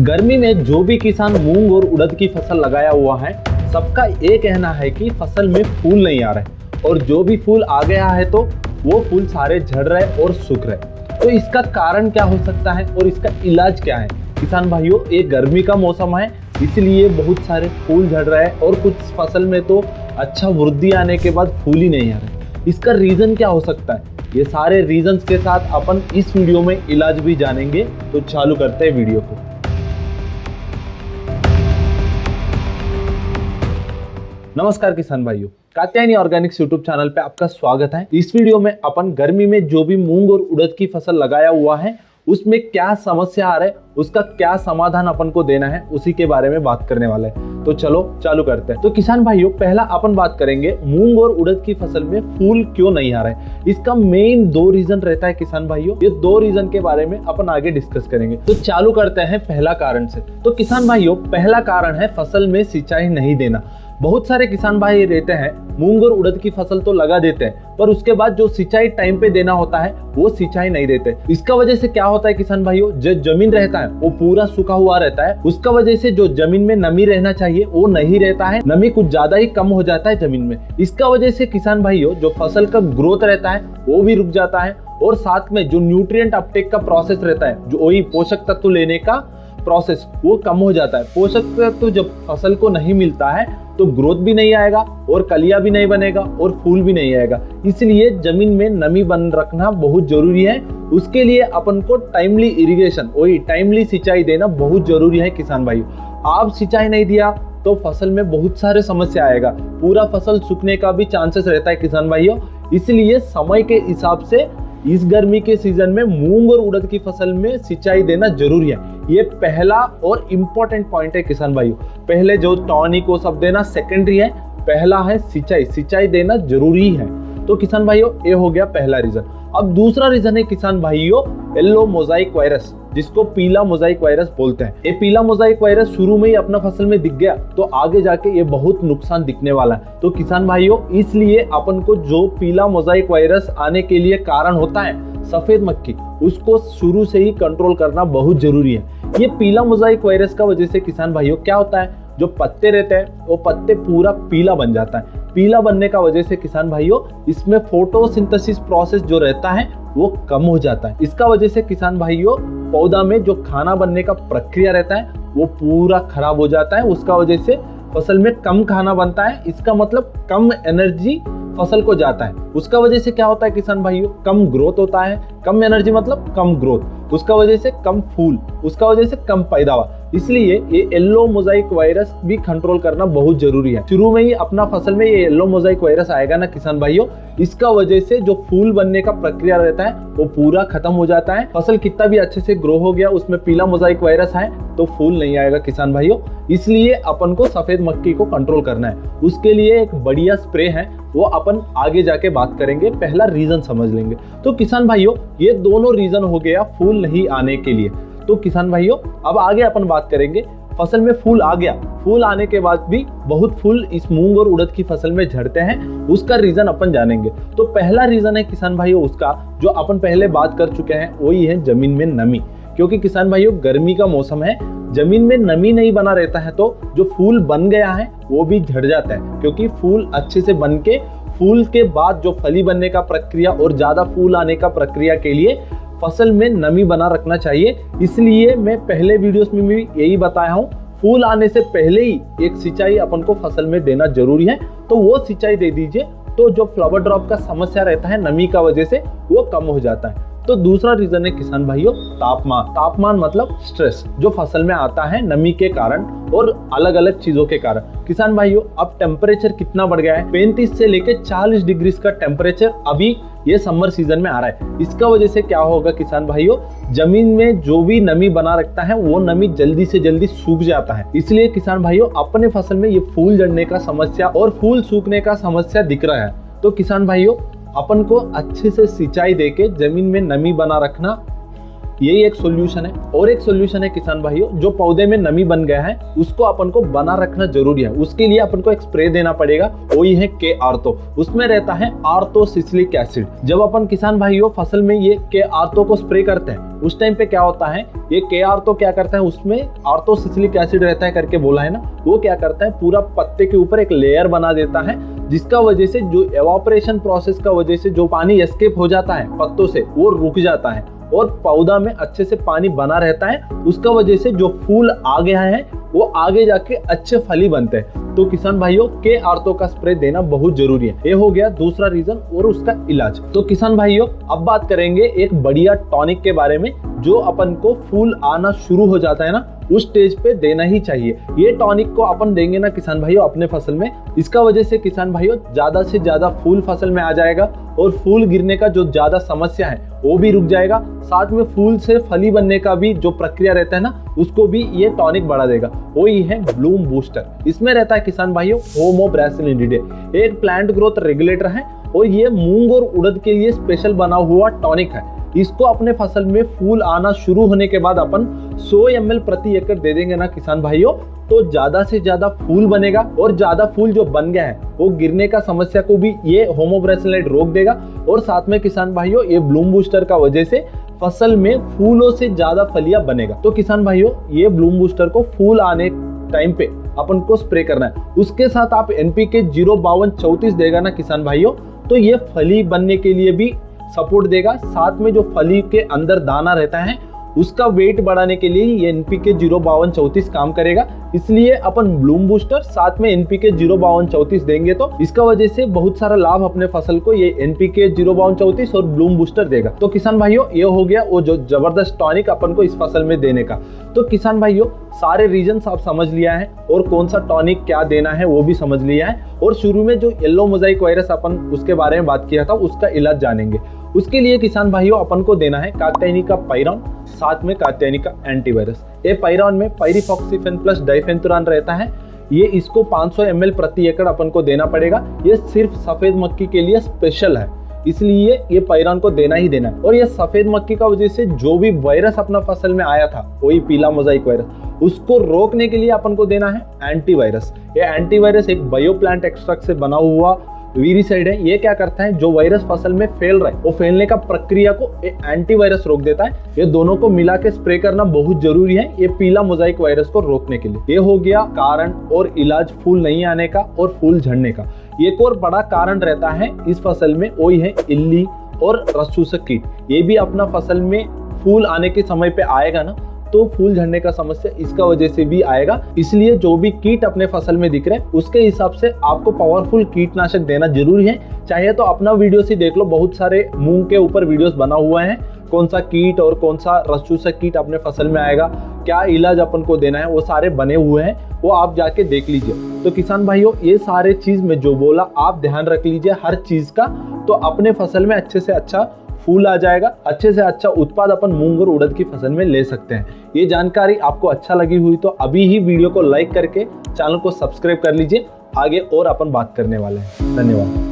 गर्मी में जो भी किसान मूंग और उड़द की फसल लगाया हुआ है, सबका ये कहना है कि फसल में फूल नहीं आ रहे और जो भी फूल आ गया है तो वो फूल सारे झड़ रहे और सूख रहे। तो इसका कारण क्या हो सकता है और इसका इलाज क्या है? किसान भाइयों, ये गर्मी का मौसम है, इसलिए बहुत सारे फूल झड़ रहे हैं और कुछ फसल में तो अच्छा वृद्धि आने के बाद फूल ही नहीं आ रहे। इसका रीजन क्या हो सकता है? ये सारे रीजंस के साथ अपन इस वीडियो में इलाज भी जानेंगे। तो चालू करते हैं वीडियो को। नमस्कार किसान भाइयों, कात्यायनी ऑर्गेनिक्स यूट्यूब चैनल पे आपका स्वागत है। इस वीडियो में अपन गर्मी में जो भी मूंग और उड़द की फसल लगाया हुआ है उसमें क्या समस्या आ रहा है, उसका क्या समाधान अपन को देना है, उसी के बारे में बात करने वाले हैं। तो चलो चालू करते हैं। तो किसान भाइयों, पहला अपन बात करेंगे मूंग और उड़द की फसल में फूल क्यों नहीं आ रहे। इसका मेन दो रीजन रहता है किसान भाइयों। ये दो रीजन के बारे में अपन आगे डिस्कस करेंगे। तो चालू करते हैं पहला कारण से। तो किसान भाइयों, पहला कारण है फसल में सिंचाई नहीं देना। बहुत सारे किसान भाई रहते हैं, मूंग और उड़द की फसल तो लगा देते हैं पर उसके बाद जो सिंचाई टाइम पे देना होता है वो सिंचाई नहीं देते। इसका वजह से क्या होता है किसान भाइयों, जो जमीन रहता है वो पूरा सूखा हुआ रहता है। उसका वजह से जो जमीन में नमी रहना चाहिए वो नहीं रहता है, नमी कुछ ज्यादा ही कम हो जाता है जमीन में। इसका वजह से किसान भाइयों जो फसल का ग्रोथ रहता है वो भी रुक जाता है और साथ में जो न्यूट्रिएंट अपटेक का प्रोसेस रहता है, जो वही पोषक तत्व लेने का प्रोसेस, वो कम हो जाता है। पोषक तत्व जब फसल को नहीं मिलता है तो ग्रोथ भी नहीं आएगा और कलियां भी नहीं बनेगा और फूल भी नहीं आएगा। इसलिए जमीन में नमी बन रखना बहुत जरूरी है। उसके लिए अपन को टाइमली इरिगेशन, वही टाइमली सिंचाई देना बहुत जरूरी है किसान भाई। आप सिंचाई नहीं दिया तो फसल में बहुत सारे समस्या आएगा, पूरा फसल सूखने का भी चांसेस रहता है किसान भाइयों। इसलिए समय के हिसाब से इस गर्मी के सीजन में मूंग और उड़द की फसल में सिंचाई देना जरूरी है। ये पहला और इम्पोर्टेंट पॉइंट है किसान भाइयों। पहले जो टॉनिक को सब देना सेकेंडरी है, पहला है सिंचाई। सिंचाई देना जरूरी है। तो किसान भाइयों, ये हो गया पहला रीजन। अब दूसरा रीजन है किसान भाइयों, येलो मोजाइक वायरस, जिसको पीला मोजाइक वायरस बोलते हैं। ये पीला मोजाइक वायरस शुरू में ही अपना फसल में दिख गया तो आगे जाके ये बहुत नुकसान दिखने वाला है। तो किसान भाइयों, इसलिए अपन को जो पीला मोजाइक वायरस आने के लिए कारण होता है सफेद मक्खी, उसको शुरू से ही कंट्रोल करना बहुत जरूरी है। ये पीला मोजाइक वायरस का वजह से किसान भाइयों क्या होता है, जो पत्ते रहते हैं वो पत्ते पूरा पीला बन जाता है। पीला बनने का वजह से किसान भाइयों इसमें फोटोसिंथेसिस प्रोसेस जो रहता है वो कम हो जाता है। इसका वजह से किसान भाइयों पौधा में जो खाना बनने का प्रक्रिया रहता है वो पूरा खराब हो जाता है। उसका वजह से फसल में कम खाना बनता है। इसका मतलब कम एनर्जी फसल को जाता है। उसका वजह से क्या होता है किसान भाइयों, कम ग्रोथ होता है। कम एनर्जी मतलब कम ग्रोथ, उसका वजह से कम फूल, उसका वजह से कम पैदावार। इसलिए ये येलो मोजाइक वायरस भी कंट्रोल करना बहुत जरूरी है। शुरू में ही अपना फसल में ये येलो मोजाइक वायरस आएगा ना किसान भाइयों, इसका वजह से जो फूल बनने का प्रक्रिया रहता है वो पूरा खत्म हो जाता है। फसल कितना भी अच्छे से ग्रो हो गया, उसमें पीला मोजाइक वायरस है तो फूल नहीं आएगा किसान भाइयों। इसलिए अपन को सफेद मक्खी को कंट्रोल करना है। उसके लिए एक बढ़िया स्प्रे है, वो अपन आगे जाके बात करेंगे। पहला रीजन समझ लेंगे। तो किसान भाइयों, ये दोनों रीजन हो गया फूल नहीं आने के लिए। तो किसान भाइयों, अब आगे अपन बात करेंगे, फसल में फूल आ गया, फूल आने के बाद भी बहुत फूल इस मूंग और उड़द की फसल में झड़ते हैं, उसका रीजन अपन जानेंगे। तो पहला रीजन है किसान भाइयों उसका, जो अपन पहले बात कर चुके हैं, वही है जमीन में नमी। क्योंकि किसान भाइयों गर्मी का मौसम है, जमीन में नमी नहीं बना रहता है तो जो फूल बन गया है वो भी झड़ जाता है। क्योंकि फूल अच्छे से बन के फूल के बाद जो फली बनने का प्रक्रिया और ज्यादा फूल आने का प्रक्रिया के लिए फसल में नमी बना रखना चाहिए। इसलिए मैं पहले वीडियोस में भी यही बताया हूँ, फूल आने से पहले ही एक सिंचाई अपन को फसल में देना जरूरी है। तो वो सिंचाई दे दीजिए तो जो फ्लावर ड्रॉप का समस्या रहता है नमी का वजह से वो कम हो जाता है। तो दूसरा रीजन है किसान भाइयों तापमान। तापमान मतलब स्ट्रेस जो फसल में आता है नमी के कारण और अलग अलग चीजों के कारण। किसान भाइयों, अब टेम्परेचर कितना बढ़ गया है, 35 से लेके 40 डिग्री का टेम्परेचर अभी ये समर सीजन में आ रहा है। इसका वजह से क्या होगा किसान भाइयों, जमीन में जो भी नमी बना रखता है वो नमी जल्दी से जल्दी सूख जाता है। इसलिए किसान भाइयों अपने फसल में ये फूल झड़ने का समस्या और फूल सूखने का समस्या दिख रहा है। तो किसान भाइयों अपन को अच्छे से सिंचाई देके जमीन में नमी बना रखना यही एक सोल्यूशन है। और एक सोल्यूशन है किसान भाइयों, जो पौधे में नमी बन गया है उसको अपन को बना रखना जरूरी है। उसके लिए अपन को एक स्प्रे देना पड़ेगा, वही है के आर्थो। उसमें रहता है आर्थोसिलिक एसिड। जब अपन किसान भाइयों फसल में ये के आर्थो को स्प्रे करते हैं उस टाइम पे क्या होता है, ये के आर्थो क्या करता है, उसमें आर्थोसिलिक एसिड रहता है करके बोला है ना, वो क्या करता है पूरा पत्ते के ऊपर एक लेयर बना देता है, जिसका वजह से जो एवापोरेशन प्रोसेस का वजह से जो पानी एस्केप हो जाता है पत्तों से वो रुक जाता है और पौधा में अच्छे से पानी बना रहता है। उसका वजह से जो फूल आ गया है वो आगे जाके अच्छे फली बनते हैं। तो किसान भाइयों के आर्थो का स्प्रे देना बहुत जरूरी है। ये हो गया दूसरा रीजन और उसका इलाज। तो किसान भाइयों अब बात करेंगे एक बढ़िया टॉनिक के बारे में, जो अपन को फूल आना शुरू हो जाता है ना उस स्टेज पे देना ही चाहिए। ये टॉनिक को अपन देंगे ना किसान भाइयों अपने फसल में, इसका वजह से किसान भाइयों ज्यादा से ज्यादा फूल फसल में आ जाएगा और फूल गिरने का जो ज्यादा समस्या है वो भी रुक जाएगा। साथ में फूल से फली बनने का भी जो प्रक्रिया रहता है ना उसको भी ये टॉनिक बढ़ा देगा। वही है ब्लूम बूस्टर। इसमें रहता है किसान भाइयों होमोब्रासिलिनिडे, एक प्लांट ग्रोथ रेगुलेटर है और ये मूंग और उड़द के लिए स्पेशल बना हुआ टॉनिक है। इसको अपने फसल में फूल आना शुरू होने के बाद अपन 100 ml प्रति एकड़ दे देंगे ना किसान भाइयों, तो ज्यादा से ज्यादा फूल बनेगा और ज्यादा फूल जो बन गया है वो गिरने का समस्या को भी ये होमोब्रासिलिनाइड रोक देगा। और साथ में किसान भाइयों ये ब्लूम बूस्टर का वजह से फसल में फूलों से ज्यादा फलियां बनेगा। तो किसान भाइयों ये ब्लूम बूस्टर को फूल आने टाइम पे अपन को स्प्रे करना है। उसके साथ आप NPK 05234 देगा ना किसान भाइयों, तो ये फली बनने के लिए भी सपोर्ट देगा। साथ में जो फली के अंदर दाना रहता है उसका वेट बढ़ाने के लिए ये NPK 05234 काम करेगा। इसलिए अपन ब्लूम बूस्टर साथ में NPK 05234 देंगे तो इसका वजह से बहुत सारा लाभ अपने फसल को ये NPK 05234 और ब्लूम बूस्टर देगा। तो किसान भाइयों ये हो गया वो जो जबरदस्त टॉनिक अपन को इस फसल में देने का। तो किसान भाइयों सारे रीजन्स आप समझ लिया है और कौन सा टॉनिक क्या देना है वो भी समझ लिया है। और शुरू में जो येलो मोजाइक वायरस अपन उसके बारे में बात किया था उसका इलाज जानेंगे। उसके लिए किसान भाइयों अपन को देना है कात्यायनी का पाइरॉन, साथ में कात्यायनी का एंटीवायरस। ये पाइरॉन में पाइरिफॉक्सीफेन प्लस डाइफेंथुरान रहता है। ये इसको 500 ml प्रति एकड़ अपन को देना पड़ेगा। ये सिर्फ सफेद मक्की के लिए स्पेशल है, इसलिए ये पाइरॉन को देना ही देना है। और ये सफेद मक्की का वजह से जो भी वायरस अपना फसल में आया था वही पीला मोजाइक वायरस, उसको रोकने के लिए अपन को देना है एंटीवायरस। ये एंटीवायरस एक बायो प्लांट एक्सट्रैक्ट से बना हुआ वीरिसाइड है। ये क्या करता है, जो वायरस फसल में फैल रहा है वो फैलने का प्रक्रिया को एंटीवायरस रोक देता है। ये दोनों को मिला के स्प्रे करना बहुत जरूरी है ये पीला मोजाइक वायरस को रोकने के लिए। ये हो गया कारण और इलाज फूल नहीं आने का और फूल झड़ने का। एक और बड़ा कारण रहता है इस फसल में, वही है इल्ली और रस चूसक कीट। ये भी अपना फसल में फूल आने के समय पे आएगा ना तो फूल झड़ने का समस्या इसका वजह से भी आएगा। इसलिए जो भी कीट अपने फसल में दिख रहे हैं उसके हिसाब से आपको पावरफुल कीटनाशक देना जरूरी है। चाहे तो अपना वीडियो से देख लो, बहुत सारे मूंग के ऊपर वीडियोस बना हुआ है, कौन सा कीट और कौन सा रस चूसक कीट अपने फसल में आएगा, क्या इलाज अपन को देना है, वो सारे बने हुए हैं, वो आप जाके देख लीजिए। तो किसान भाइयों ये सारे चीज में जो बोला आप ध्यान रख लीजिए हर चीज का, तो अपने फसल में अच्छे से अच्छा फूल आ जाएगा, अच्छे से अच्छा उत्पाद अपन मूंग और उड़द की फसल में ले सकते हैं। ये जानकारी आपको अच्छा लगी हुई तो अभी ही वीडियो को लाइक करके चैनल को सब्सक्राइब कर लीजिए। आगे और अपन बात करने वाले हैं। धन्यवाद।